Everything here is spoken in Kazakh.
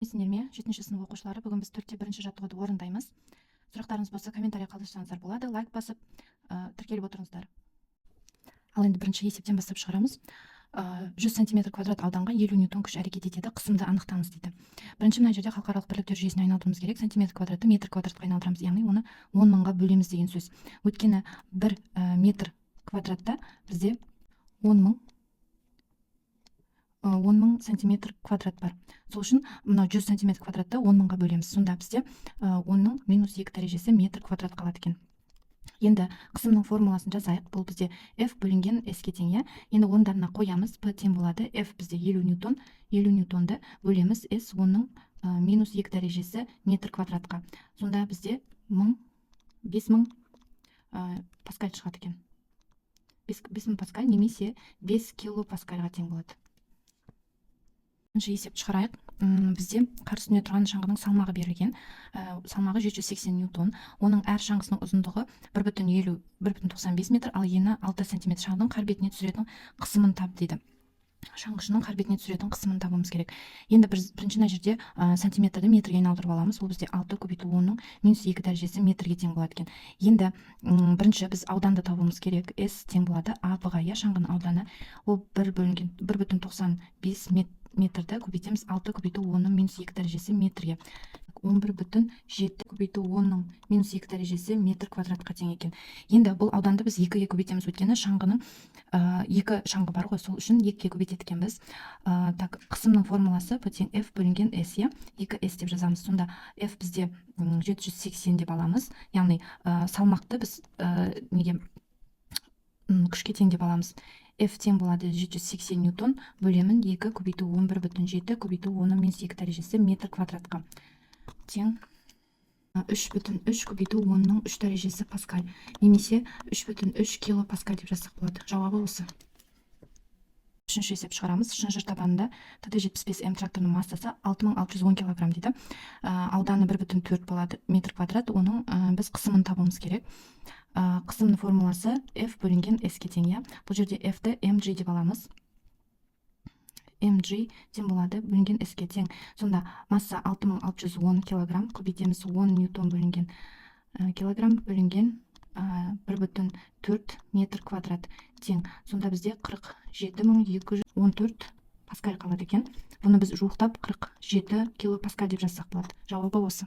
Сіздер ме? 7-ші сынып оқушылары, бүгін біз 4-те 1 жаттығуды орындаймыз. Сұрақтарыңыз болса, комментарий қалдырсаңыздар болады, лайк басып, тіркеліп отырыңыздар. Ал енді бірінші есептен бастап шығарамыз. 100 см квадрат ауданға 50 ньютон күш әрекет етеді. Қысымды анықтаңыз дейді. Бірінші мына жерде халықаралық бірліктер жүйесіне айналдыруымыз керек. Сантиметр квадратты метр квадратқа айналдырамыз, яғни оны 10 мыңға бөлеміз деген сөз. Өйткені 1 метр квадратта бізде 10 мың сантиметр квадрат бар. Сол үшін мынау 100 сантиметр квадратты 10 мыңға бөлеміз. Сонда бізде 10-ның -2 дәрежесі метр квадрат қалады екен. Енді қысымның формуласын жазайық. Бұл бізде F бөлінген S-ке тең, иә. Енді орындарына қоямыз. P тең болады. F бізде 50 ньютон. 50 ньютонды бөлеміз S 10-ның -2 дәрежесі метр квадратқа. Сонда бізде 5000 паскаль шығады екен. 5000 паскаль немесе 5 килопаскальға тең болады. Бірінші есеп шығарайық. Бізде қар үстінде тұрған шаңғының салмағы берілген. Салмағы 780 ньютон. Оның әр шаңғысының ұзындығы 1,95 метр, ал ені 6 см. Шаңғының қар бетіне түсіретін қысымын тап дейді. Шаңғышының қар бетіне түсіретін қысымын табуымыз керек. Енді бірінші мына жерде сантиметрді метрге айналдырып аламыз. Ол бізде 6 көбейту 10-ның -2 дәрежесі метрге тең болады екен. Енді бірінші біз ауданды табуымыз керек. S тең болады А Б-ға, иә, шаңғының ауданы. Ол 1,95 метрді көбейтеміз 6 көбейту 10-ның -2 дәрежесі метрге. 11,7 көбейту 10-ның -2 дәрежесі метр квадратқа тең екен. Енді бұл ауданды біз 2-ге көбейтеміз, өйткені шаңғының 2 шаңғы бар ғой, сол үшін 2-ге көбейтеткен біз. Қысымның формуласы P тең F бөлінген S, иә, 2S деп жазамыз. Сонда F бізде 780 деп аламыз. Яғни салмақты біз күшке тең деп аламыз. F тең болады 780 ньютон бөлемін 2 көбейту 11,7 көбейту 10-ның -2 дәрежесі метр квадратқа тең 3,3 көбейту 10-ның 3 дәрежесі паскаль, немесе 3,3 килопаскаль деп жазсақ болады. Жауабы осы. Үшінші есеп шығарамыз. Шынжыр табанында ТД-75М тракторының массасы 6610 кг дейді. Ауданы 1,4 болады метр квадрат. Оның біз қысымын табуымыз керек. Қысымның формуласы F бөлінген S-ке тең. Бұл жерде F-ді mg деп аламыз. mg тең болады бөлінген S-ке тең. Сонда масса 6610 кг, көбейтеміз 10 ньютон бөлінген килограмм бөлінген 1,4 метр квадрат тең. Сонда бізде 47214 паскаль қалады екен. Бұны біз жуықтап 47 килопаскаль деп жазсақ болады. Жауабы осы.